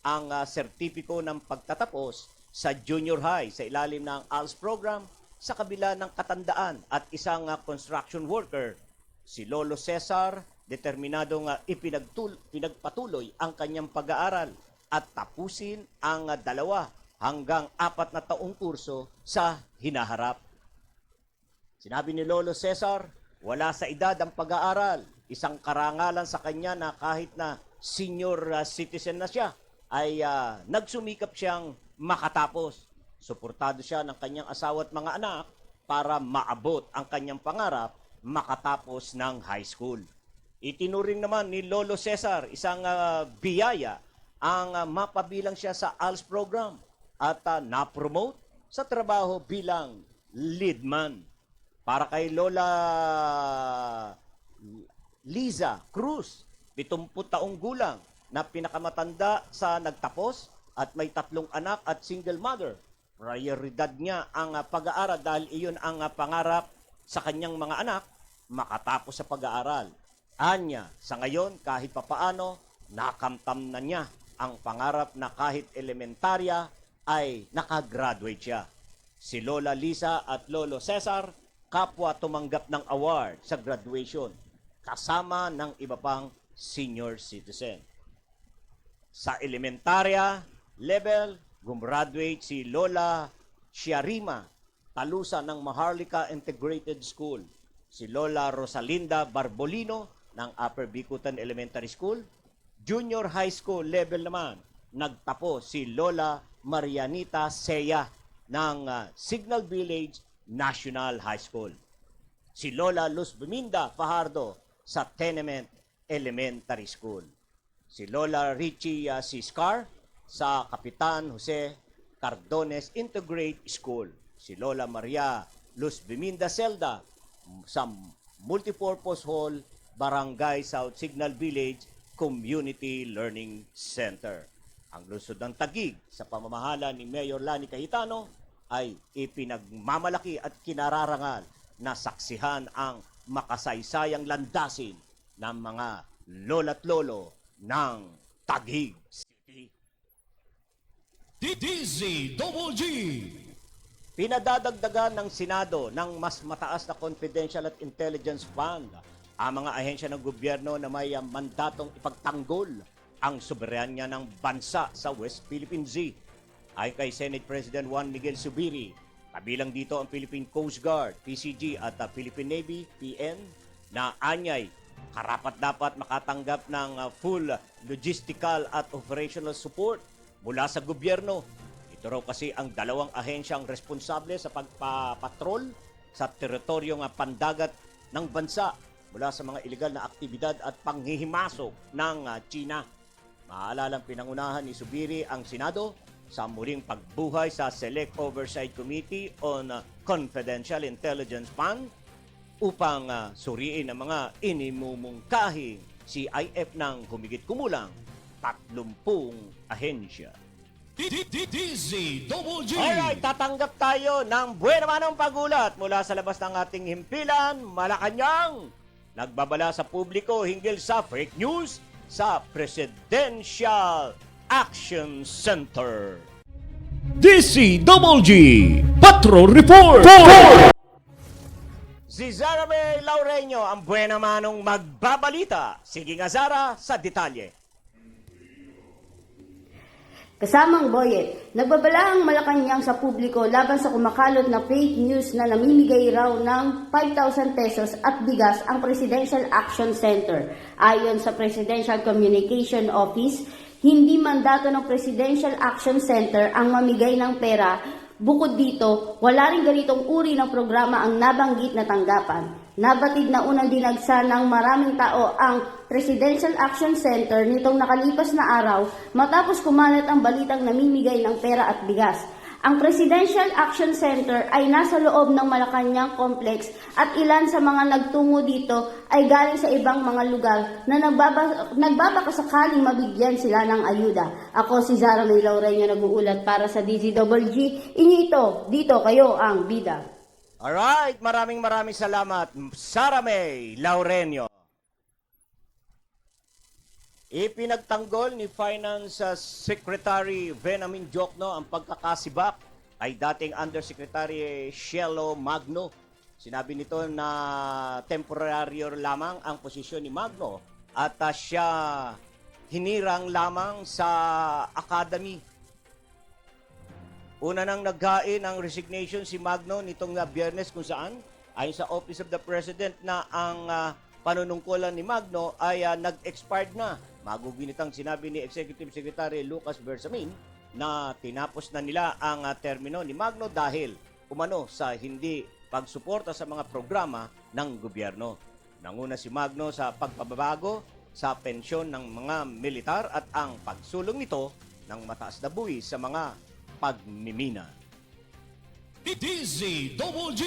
[SPEAKER 5] ang sertipiko ng pagtatapos sa junior high sa ilalim ng ALS program sa kabila ng katandaan at isang construction worker. Si Lolo Cesar, determinadong pinagpatuloy ang kanyang pag-aaral at tapusin ang 2 hanggang 4 na taong kurso sa hinaharap. Sinabi ni Lolo Cesar, wala sa edad ang pag-aaral. Isang karangalan sa kanya na kahit na senior citizen na siya, ay nagsumikap siyang makatapos. Suportado siya ng kanyang asawa at mga anak para maabot ang kanyang pangarap makatapos ng high school. Itinuring naman ni Lolo Cesar isang biyaya ang mapabilang siya sa ALS program at na-promote sa trabaho bilang leadman. para kay Lola Liza Cruz, 70 taong gulang, na pinakamatanda sa nagtapos at may 3 anak at single mother. Prioridad niya ang pag-aaral dahil iyon ang pangarap sa kanyang mga anak, makatapos sa pag-aaral. Anya, sa ngayon, kahit papaano, nakamtam na niya ang pangarap na kahit elementarya ay nakagraduate siya. Si Lola Lisa at Lolo Cesar, kapwa tumanggap ng award sa graduation, kasama ng iba pang senior citizen. Sa elementarya level, gumraduate si Lola Shiarima Talusa ng Maharlika Integrated School, si Lola Rosalinda Barbolino ng Upper Bicutan Elementary School. Junior high school level naman, nagtapos si Lola Marianita Seya ng Signal Village National High School. Si Lola Luz Beminda Fajardo sa Tenement Elementary School. Si Lola Richie Siscar sa Kapitan Jose Cardones Integrate School. Si Lola Maria Luz Beminda Celda sa Multipurpose Hall, Barangay South Signal Village Community Learning Center. Ang lungsod ng Taguig sa pamamahala ni Mayor Lani Cayetano ay ipinagmamalaki at kinararangal na saksihan ang makasaysayang landasin ng mga lola't lolo ng Taguig City.
[SPEAKER 2] DZGG.
[SPEAKER 5] Pinadadagdagan ng Senado ng mas mataas na confidential at intelligence fund ang mga ahensya ng gobyerno na may mandatong ipagtanggol ang soberanya ng bansa sa West Philippine Sea. Ayon kay Senate President Juan Miguel Zubiri, kabilang dito ang Philippine Coast Guard, PCG at Philippine Navy, PN, na anyay karapat-dapat makatanggap ng full logistical at operational support mula sa gobyerno. Ito raw kasi ang dalawang ahensyang responsable sa pagpapatrol sa teritoryong pandagat ng bansa mula sa mga ilegal na aktibidad at panghihimasok ng China. Maalalang pinangunahan ni Zubiri ang Senado sa muling pagbuhay sa Select Oversight Committee on Confidential Intelligence Fund upang suriin ang mga inimumungkahing CIF ng humigit kumulang 30 ahensya.
[SPEAKER 2] DZGG.
[SPEAKER 5] Alright, tatanggap tayo ng buwan naman ng pagulat mula sa labas ng ating himpilan, Malacanang. Nagbabala sa publiko hinggil sa fake news sa Presidential Action Center.
[SPEAKER 2] DZGG. Patrol Report.
[SPEAKER 5] Si Zara May Laureño ang buwan namanong magbabalita. Sige nga Zara sa detalye.
[SPEAKER 6] Kasamang Boyet, nagbabala ang Malacanang sa publiko laban sa kumakalot na fake news na namimigay raw ng 5,000 pesos at bigas ang Presidential Action Center. Ayon sa Presidential Communication Office, hindi mandato ng Presidential Action Center ang mamigay ng pera. Bukod dito, wala rin ganitong uri ng programa ang nabanggit na tanggapan. Nabatid na unang dinagsa ng maraming tao ang Presidential Action Center nitong nakalipas na araw matapos kumalat ang balitang namimigay ng pera at bigas. Ang Presidential Action Center ay nasa loob ng Malacanang Complex at ilan sa mga nagtungo dito ay galing sa ibang mga lugar na nagbabakasakaling mabigyan sila ng ayuda. Ako si Zara May Laureño nag-uulat para sa DZGG. Inyo ito, dito kayo ang bida.
[SPEAKER 5] Alright, maraming salamat, Zara May Laureño. Ipinagtanggol ni Finance Secretary Venamin Jocno ang pagkakasibak ay dating Undersecretary Shelo Magno. Sinabi nito na temporaryo lamang ang posisyon ni Magno at siya hinirang lamang sa academy. Una nang naghain ang resignation si Magno nitong Biyernes kung saan ayon sa Office of the President na ang panunungkulan ni Magno ay nag-expired na. Maguginitang sinabi ni Executive Secretary Lucas Bersamin na tinapos na nila ang termino ni Magno dahil umano sa hindi pagsuporta sa mga programa ng gobyerno. Nanguna si Magno sa pagpababago sa pensyon ng mga militar at ang pagsulong nito ng mataas na buwis sa mga pagmimina.
[SPEAKER 2] DZGG.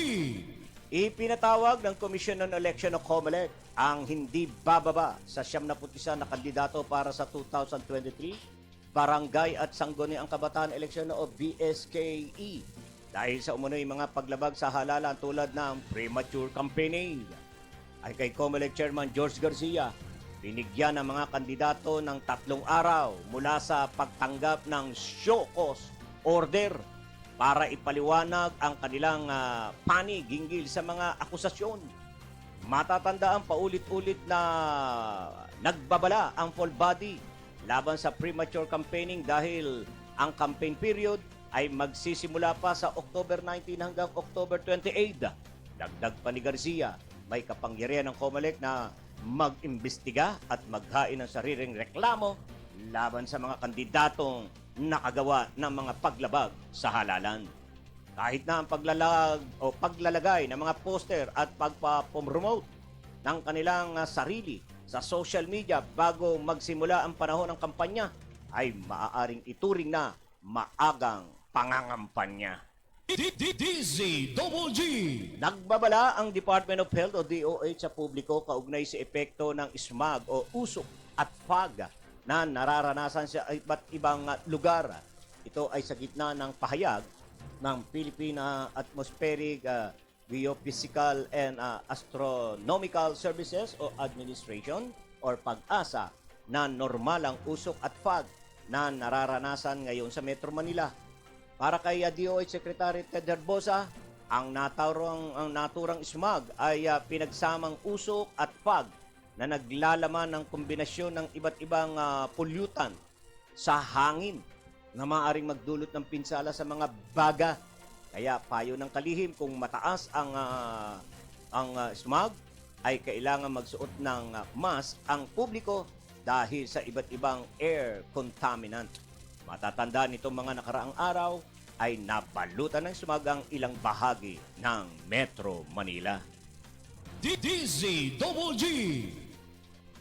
[SPEAKER 5] Ipinatawag ng Commission on Election o COMELEC ang hindi bababa sa 71 na kandidato para sa 2023 Barangay at Sangguniang Kabataan Eleksyon o BSKE dahil sa umunoy mga paglabag sa halalan tulad ng premature campaigning. Ay kay COMELEC Chairman George Garcia, binigyan ng mga kandidato ng 3 araw mula sa pagtanggap ng show cause order para ipaliwanag ang kanilang panig hinggil sa mga akusasyon. Matatandaan paulit-ulit na nagbabala ang full body laban sa premature campaigning dahil ang campaign period ay magsisimula pa sa October 19 hanggang October 28. Dagdag pa ni Garcia, may kapangyarihan ng COMELEC na mag-imbestiga at maghain ng sariling reklamo laban sa mga kandidatong nakagawa ng mga paglabag sa halalan. Kahit na ang paglalagay ng mga poster at pagpapromote ng kanilang sarili sa social media bago magsimula ang panahon ng kampanya ay maaaring ituring na maagang pangangampanya.
[SPEAKER 2] DZWG.
[SPEAKER 5] Nagbabala ang Department of Health o DOH sa publiko kaugnay sa epekto ng smog o usok at fog na nararanasan sa iba't ibang lugar. Ito ay sa gitna ng pahayag ng Philippine Atmospheric Geophysical and Astronomical Services o Administration or PAGASA na normal ang usok at fog na nararanasan ngayon sa Metro Manila. Para kay DOH Secretary Ted Herbosa, ang naturang smog ay pinagsamang usok at fog na naglalaman ng kombinasyon ng iba't ibang pollutant sa hangin na maaaring magdulot ng pinsala sa mga baga. Kaya payo ng kalihim kung mataas ang smog ay kailangan magsuot ng mask ang publiko dahil sa iba't ibang air contaminant. Matatandaan nitong mga nakaraang araw ay nabalutan ng smog ang ilang bahagi ng Metro Manila.
[SPEAKER 2] DZWG.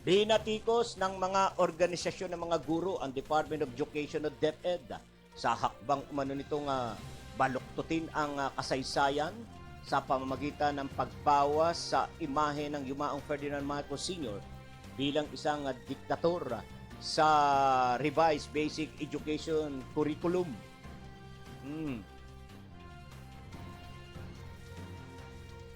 [SPEAKER 5] Binatikos ng mga organisasyon ng mga guro ang Department of Education o DepEd sa hakbang umano nitong baluktutin ang kasaysayan sa pamamagitan ng pagbawas sa imahe ng yumaong Ferdinand Marcos Sr. bilang isang diktator sa revised basic education curriculum.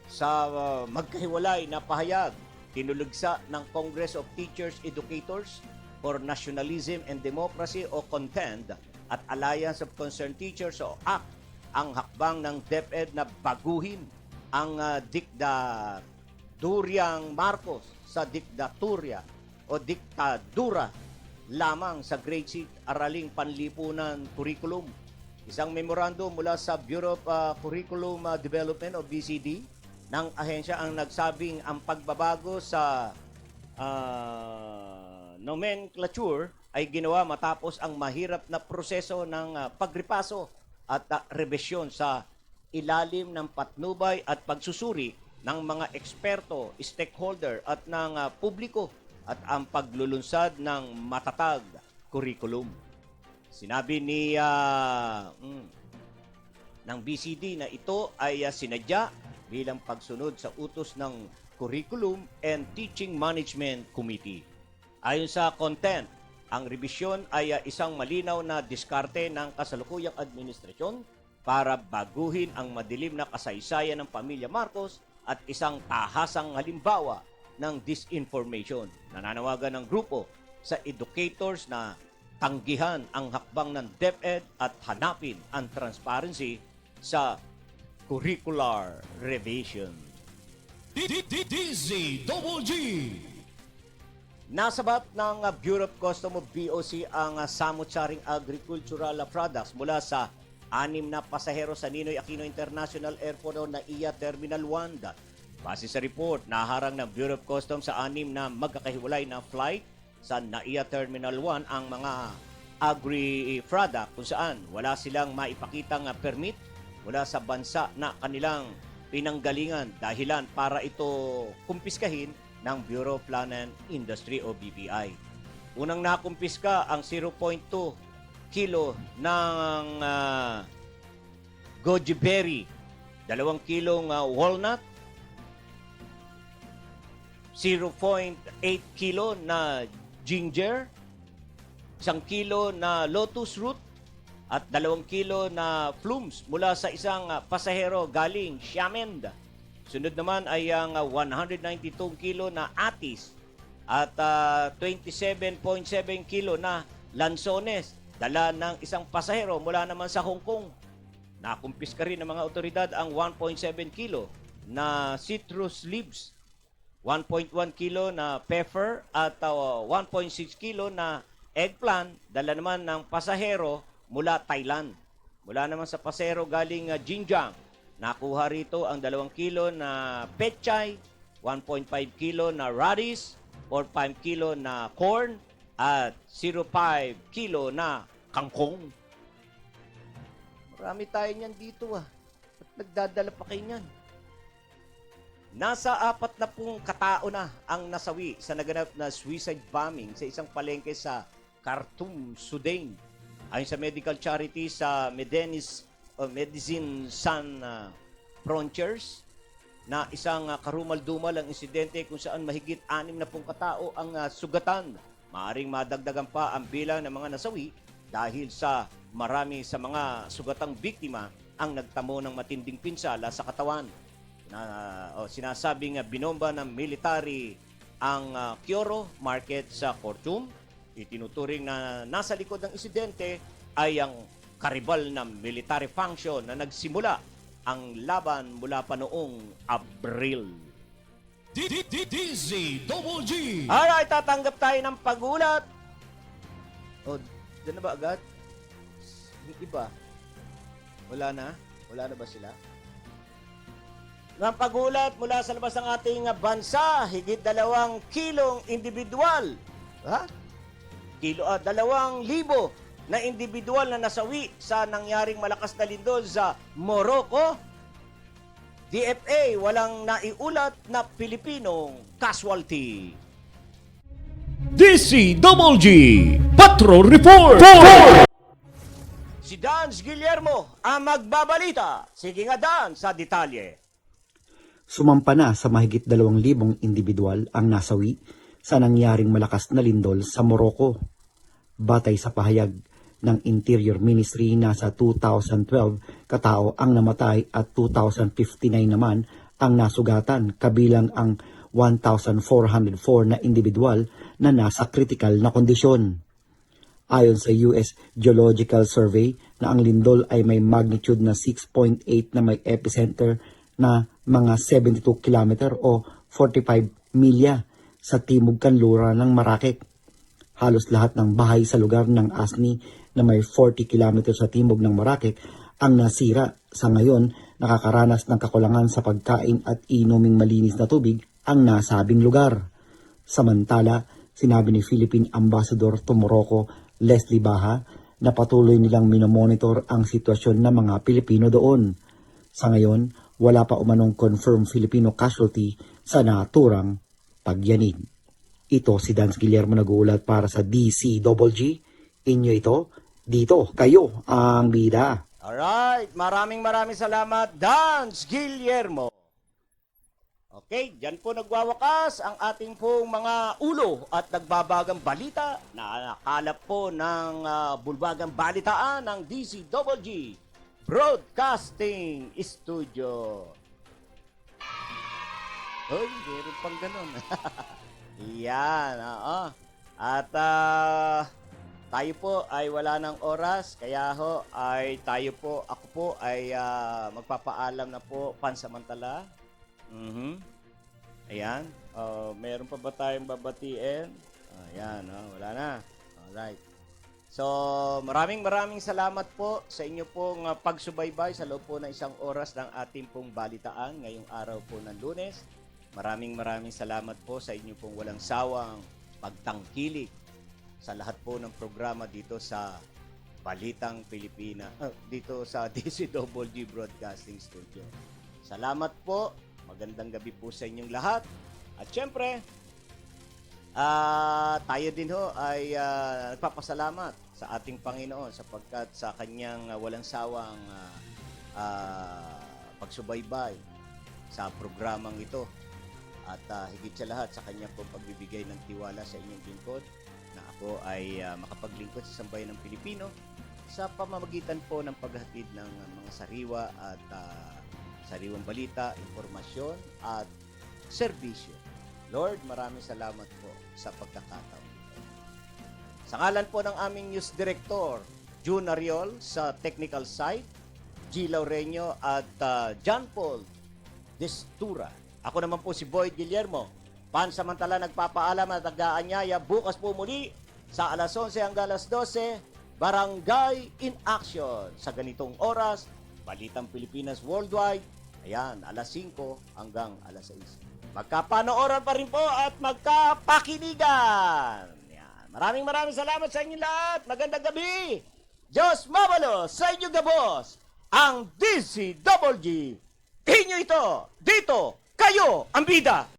[SPEAKER 5] Sa magkahiwalay na pahayag, tinulugsa ng Congress of Teachers Educators for Nationalism and Democracy o CONTEND at Alliance of Concerned Teachers o ACT ang hakbang ng DepEd na baguhin ang diktaduryang Marcos sa diktadura lamang sa grade 6 araling panlipunan curriculum. Isang memorandum mula sa Bureau of Curriculum Development o BCD ng ahensya ang nagsabing ang pagbabago sa nomenclature ay ginawa matapos ang mahirap na proseso ng pagripaso at revisyon sa ilalim ng patnubay at pagsusuri ng mga eksperto, stakeholder at ng publiko at ang paglulunsad ng matatag curriculum. Sinabi ni ng BCD na ito ay sinadya bilang pagsunod sa utos ng Curriculum and Teaching Management Committee. Ayon sa content, ang revisyon ay isang malinaw na diskarte ng kasalukuyang administrasyon para baguhin ang madilim na kasaysayan ng pamilya Marcos at isang tahasang halimbawa ng disinformation. Nananawagan ng grupo sa educators na tanggihan ang hakbang ng DepEd at hanapin ang transparency sa curricular revision.
[SPEAKER 2] DZWG.
[SPEAKER 5] Nasabat ng Bureau of Customs of BOC ang samut-saring agricultural products mula sa 6 na pasahero sa Ninoy Aquino International Airport o NAIA Terminal 1. Base sa report, naharang ng Bureau of Customs sa 6 na magkakahiwalay na flight sa NAIA Terminal 1 ang mga agri-product kung saan wala silang maipakitang permit mula sa bansa na kanilang pinanggalingan dahilan para ito kumpiskahin ng Bureau of Land and Industry o BPI. Unang nakumpiska ang 0.2 kilo ng goji berry, 2 kilong walnut 0.8 kilo na ginger, 1 kilo na lotus root, at 2 kilo na plumes mula sa isang pasahero galing Xiamen. Sunod naman ay ang 192 kilo na atis at 27.7 kilo na lansones dala ng isang pasahero mula naman sa Hong Kong. Nakumpiska rin ng mga otoridad ang 1.7 kilo na citrus leaves, 1.1 kilo na pepper at 1.6 kilo na eggplant dala naman ng pasahero mula Thailand. Mula naman sa pasahero galing Xinjiang, nakuha rito ang 2 kilo na pechay, 1.5 kilo na radish, 4.5 kilo na corn, at 0.5 kilo na kangkong. Marami tayo niyan dito At nagdadala pa kayo niyan. Nasa 40 katao na ang nasawi sa naganap na suicide bombing sa isang palengke sa Khartoum, Sudan. Ayon sa medical charity sa Medicine Sans Frontiers, na isang karumal-dumal ang insidente kung saan mahigit 60 katao ang sugatan. Maaring madagdagan pa ang bilang ng mga nasawi dahil sa marami sa mga sugatang biktima ang nagtamo ng matinding pinsala sa katawan. Sinasabing binomba ng military ang Kioro Market sa Khartoum. Itinuturing na nasa likod ng insidente ay ang karibal na military function na nagsimula ang laban mula pa noong Abril.
[SPEAKER 2] DZWG.
[SPEAKER 5] Alright, tatanggap tayo ng pagulat. Diyan na ba agad? Yung iba? Wala na? Wala na ba sila? Ng pagulat mula sa labas ng ating bansa, higit 2 kilong individual. 2,000 na individual na nasawi sa nangyaring malakas na lindol sa Morocco. DFA walang naiulat na Pilipinong casualty.
[SPEAKER 2] DCWG Patrol Report.
[SPEAKER 5] Si Dans Guillermo ang magbabalita. Sige nga Dan sa detalye.
[SPEAKER 7] Sumampa na sa mahigit 2,000 individual ang nasawi sa nangyaring malakas na lindol sa Morocco. Batay sa pahayag ng Interior Ministry, nasa 2,012 katao ang namatay at 2,059 naman ang nasugatan, kabilang ang 1,404 na individual na nasa critical na kondisyon. Ayon sa US Geological Survey na ang lindol ay may magnitude na 6.8 na may epicenter na mga 72 kilometer o 45 milya sa timog kanluran ng Marrakech. Halos lahat ng bahay sa lugar ng Asni na may 40 kilometer sa timog ng Marrakech ang nasira. Sa ngayon, nakakaranas ng kakulangan sa pagkain at inuming malinis na tubig ang nasabing lugar. Samantala, sinabi ni Philippine Ambassador to Morocco, Leslie Baha, na patuloy nilang minomonitor ang sitwasyon ng mga Pilipino doon. Sa ngayon, wala pa umanong confirmed Filipino casualty sa naturang pagyanig. Ito si Dans Guillermo nag-uulat para sa DCWG. Inyo ito, dito, kayo ang bida.
[SPEAKER 5] Alright, maraming salamat, Dans Guillermo. Okay, dyan po nagwawakas ang ating pong mga ulo at nagbabagang balita na nakalap po ng bulbagang balitaan ng DCWG Broadcasting Studio. Uy, meron pang ganun. Yan, oo. At tayo po ay wala ng oras, kaya ho ay ako po ay magpapaalam na po pansamantala. Ayan. Meron pa ba tayong babatiin? Ayan, wala na. Alright. So, maraming salamat po sa inyo pong pagsubaybay sa loob po ng 1 oras ng ating pong balitaan ngayong araw po ng Lunes. Maraming salamat po sa inyo pong walang sawang pagtangkilik sa lahat po ng programa dito sa Balitang Pilipina, dito sa DCWG Broadcasting Studio. Salamat po. Magandang gabi po sa inyong lahat. At syempre, tayo din ho ay nagpapasalamat sa ating Panginoon sapagkat sa kanyang walang sawang pagsubaybay sa programang ito. at higit sa lahat sa kanya pong pagbibigay ng tiwala sa inyong lingkod na ako ay makapaglingkod sa sambayan ng Pilipino sa pamamagitan po ng paghatid ng mga sariwa at sariwang balita, informasyon at serbisyo. Lord, maraming salamat po sa pagkakataon. Sa ngalan po ng aming News Director, June Ariol sa technical side, G. Laureño at John Paul Destura. Ako naman po si Boyd Guillermo. Pansamantala nagpapaalam at nag-aanyaya bukas po muli sa alas 11 hanggang alas 12, Barangay in Action. Sa ganitong oras, Balitang Pilipinas Worldwide, ayan, alas 5 hanggang alas 6. Magkapanooran pa rin po at magkapakinigan. Yan. Maraming salamat sa inyong lahat. Magandang gabi. Diyos mabalo sa inyong gabos. Ang DCWG. Inyo ito. Dito. Kayo ang bida.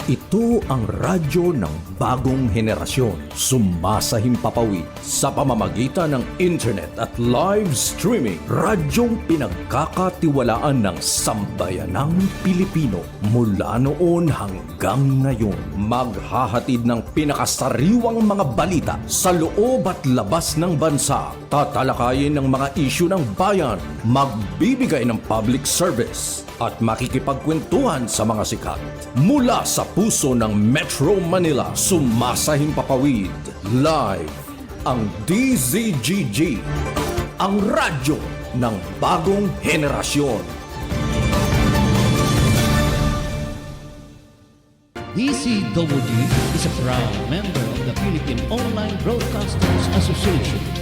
[SPEAKER 1] Ito ang radyo ng bagong henerasyon. Sumasahimpapawid sa pamamagitan ng internet at live streaming. Radyong pinagkakatiwalaan ng sambayanang Pilipino. Mula noon hanggang ngayon, maghahatid ng pinakasariwang mga balita sa loob at labas ng bansa. Tatalakayin ng mga isyu ng bayan. Magbibigay ng public service at makikipagkwentuhan sa mga sikat. Mula sa puso ng Metro Manila, sumasahimpapawid live ang DZGG, ang radyo ng bagong henerasyon.
[SPEAKER 2] DCWD is a proud member of the Philippine Online Broadcasters Association.